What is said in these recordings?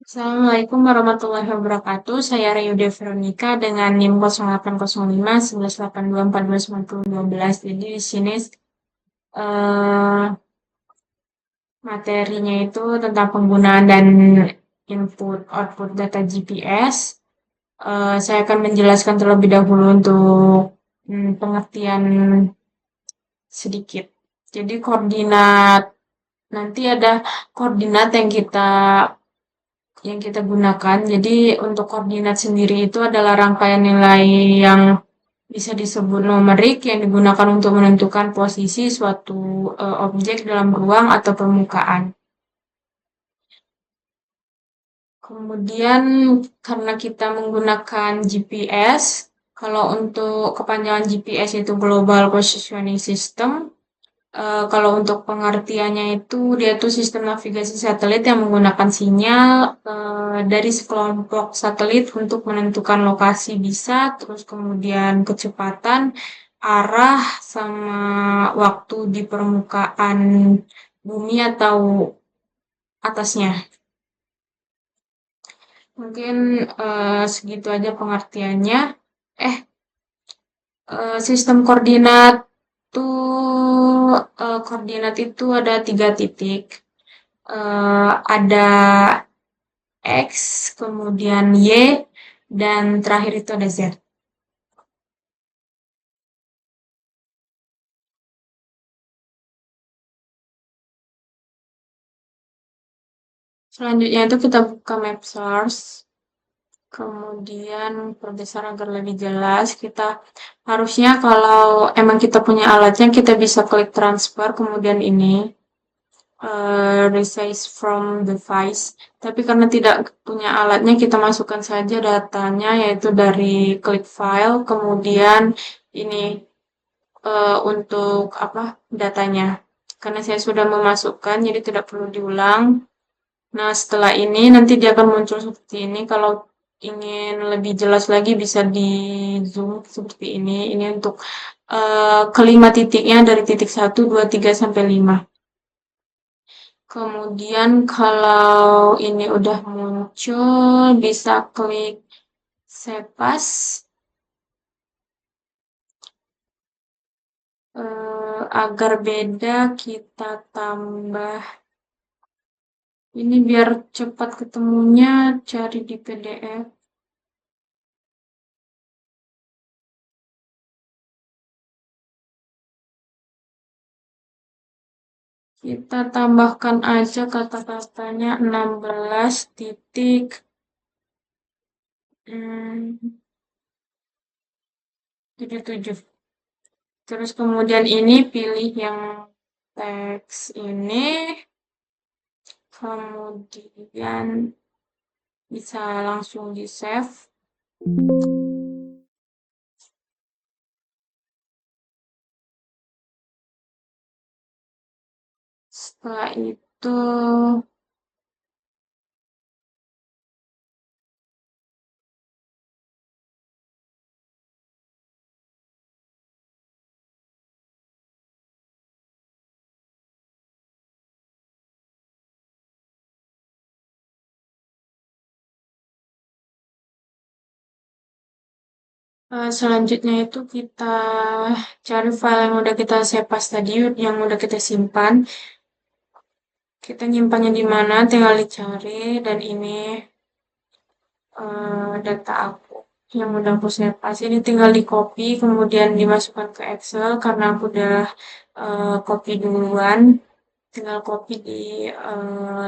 Assalamualaikum warahmatullahi wabarakatuh. Saya Rayuda Veronica dengan NIM 0805 1182 Jadi di sini eh, materinya itu tentang penggunaan dan input output data GPS. Saya akan menjelaskan terlebih dahulu untuk pengertian sedikit. Jadi koordinat nanti ada koordinat yang kita gunakan. Jadi untuk koordinat sendiri itu adalah rangkaian nilai yang bisa disebut numerik yang digunakan untuk menentukan posisi suatu objek dalam ruang atau permukaan. Kemudian karena kita menggunakan GPS, kalau untuk kepanjangan GPS itu Global Positioning System. Kalau untuk pengertiannya itu dia tuh sistem navigasi satelit yang menggunakan sinyal dari sekelompok satelit untuk menentukan lokasi bisa, terus kemudian kecepatan, arah, sama waktu di permukaan bumi atau atasnya. Mungkin segitu aja pengertiannya. Eh, Sistem koordinat koordinat itu ada 3 titik. Ada X, kemudian Y, dan terakhir itu ada Z. Selanjutnya itu kita buka map source, kemudian perbesar agar lebih jelas. Kita harusnya kalau emang kita punya alatnya, kita bisa klik transfer, kemudian ini resize from device. Tapi karena tidak punya alatnya, kita masukkan saja datanya, yaitu dari klik file, kemudian ini untuk apa datanya. Karena saya sudah memasukkan, jadi tidak perlu diulang. Nah, setelah ini nanti dia akan muncul seperti ini. Kalau ingin lebih jelas lagi bisa di zoom seperti ini. Ini untuk kelima titiknya dari titik 1, 2, 3, sampai 5. Kemudian kalau ini udah muncul, bisa klik save as. Agar beda kita tambah ini biar cepat ketemunya, cari di PDF. Kita tambahkan aja kata-katanya 16 titik 77. Terus kemudian ini pilih yang teks ini, kemudian bisa langsung di save. Setelah itu selanjutnya itu kita cari file yang udah kita save as tadi, yang udah kita simpan. Kita nyimpannya di mana, tinggal dicari, dan ini data aku yang udah aku save as. Ini tinggal di copy, kemudian dimasukkan ke Excel karena aku udah copy duluan. Tinggal copy di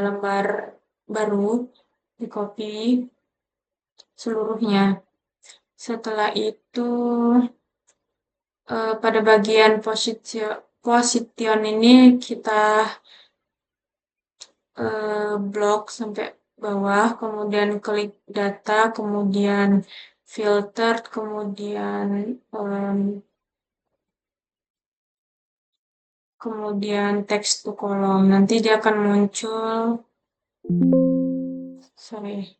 lembar baru, di copy seluruhnya. Setelah itu pada bagian position ini kita blok sampai bawah, kemudian klik data, kemudian filter, kemudian text to column. Nanti dia akan muncul, sorry,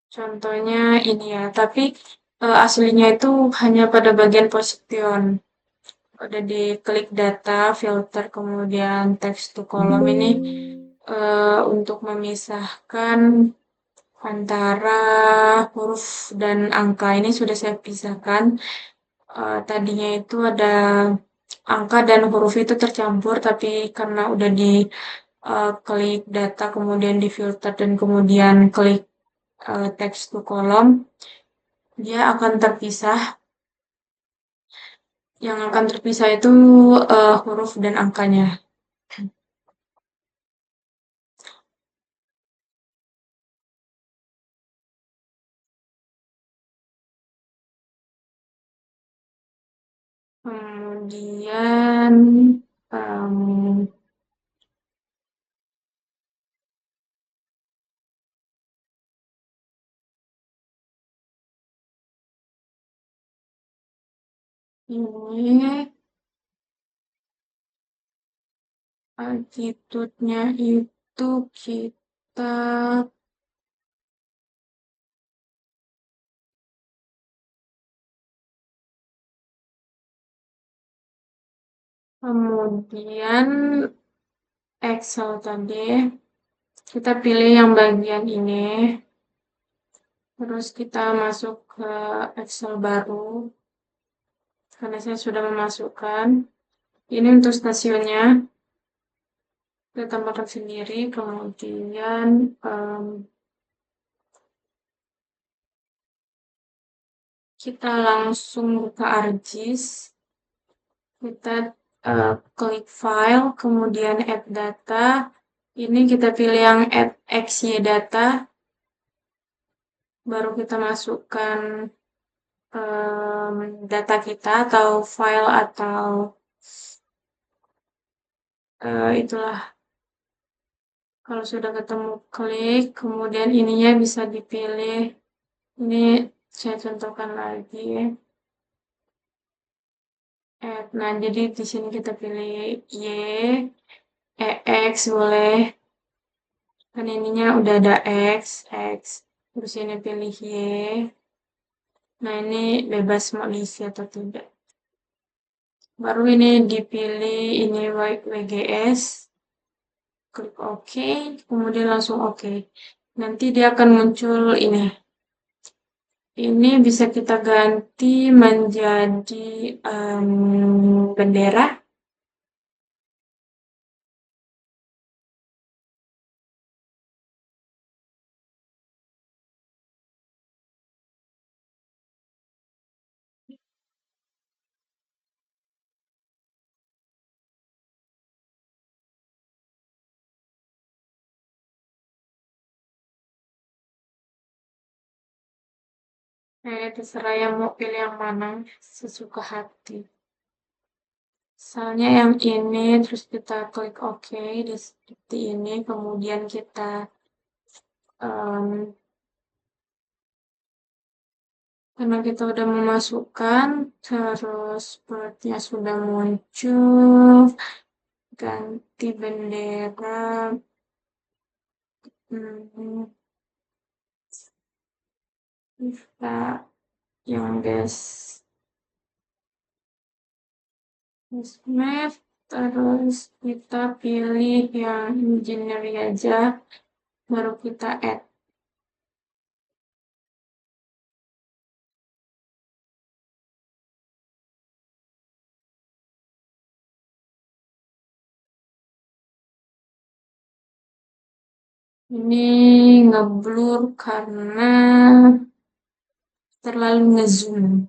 contohnya ini ya. Tapi aslinya itu hanya pada bagian position. udah diklik data, filter, kemudian text to column ini untuk memisahkan antara huruf dan angka. Ini sudah saya pisahkan. Tadinya itu ada angka dan huruf itu tercampur, tapi karena udah di klik data, kemudian di filter, dan kemudian klik text to column, dia akan terpisah. Yang akan terpisah itu huruf dan angkanya. Kemudian um, ini attitude-nya itu kita kemudian Excel tadi kita pilih yang bagian ini, terus kita masuk ke Excel baru karena saya sudah memasukkan ini untuk stasiunnya, kita tambahkan sendiri, kemudian kita langsung buka ArcGIS, kita klik file, kemudian add data, ini kita pilih yang add XY data, baru kita masukkan data kita atau file atau itulah. Kalau sudah ketemu klik, kemudian ininya bisa dipilih. Ini saya contohkan lagi. Add. Nah, jadi di sini kita pilih Y, EX boleh. Kan ininya udah ada X. Terus ini pilih Y. Nah, ini bebas mau diisi atau tidak. Baru ini dipilih ini WGS. Klik OK, kemudian langsung OK. Nanti dia akan muncul ini. Ini bisa kita ganti menjadi bendera. Terserah yang mau pilih yang mana, sesuka hati. Misalnya yang ini, terus kita klik OK, seperti ini, kemudian kita karena kita udah memasukkan, terus perutnya sudah muncul, ganti bendera, kita yang map, terus kita pilih yang engineering aja, baru kita add. Ini ngeblur karena terlalu ngezoom.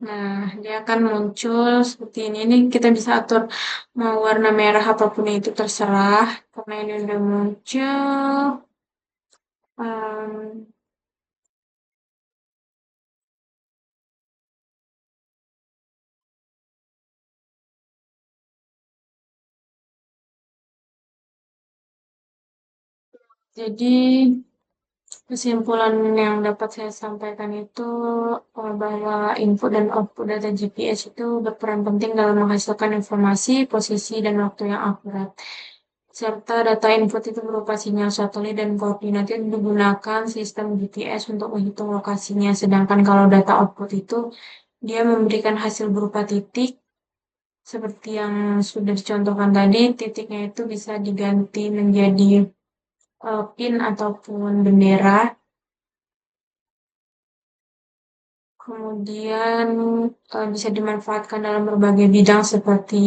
Nah, dia akan muncul seperti ini. Ini kita bisa atur mau warna merah apapun itu terserah. Karena ini udah muncul. Jadi kesimpulan yang dapat saya sampaikan itu bahwa input dan output data GPS itu berperan penting dalam menghasilkan informasi, posisi, dan waktu yang akurat. serta data input itu berupa sinyal satelit dan koordinat yang digunakan sistem GPS untuk menghitung lokasinya. Sedangkan kalau data output itu dia memberikan hasil berupa titik, seperti yang sudah dicontohkan tadi, titiknya itu bisa diganti menjadi pin ataupun bendera. Kemudian bisa dimanfaatkan dalam berbagai bidang seperti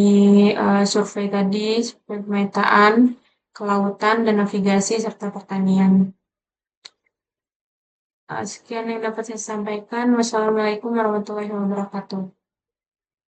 survei tadi, survei pemetaan, kelautan, dan navigasi, serta pertanian. Sekian yang dapat saya sampaikan. Wassalamualaikum warahmatullahi wabarakatuh.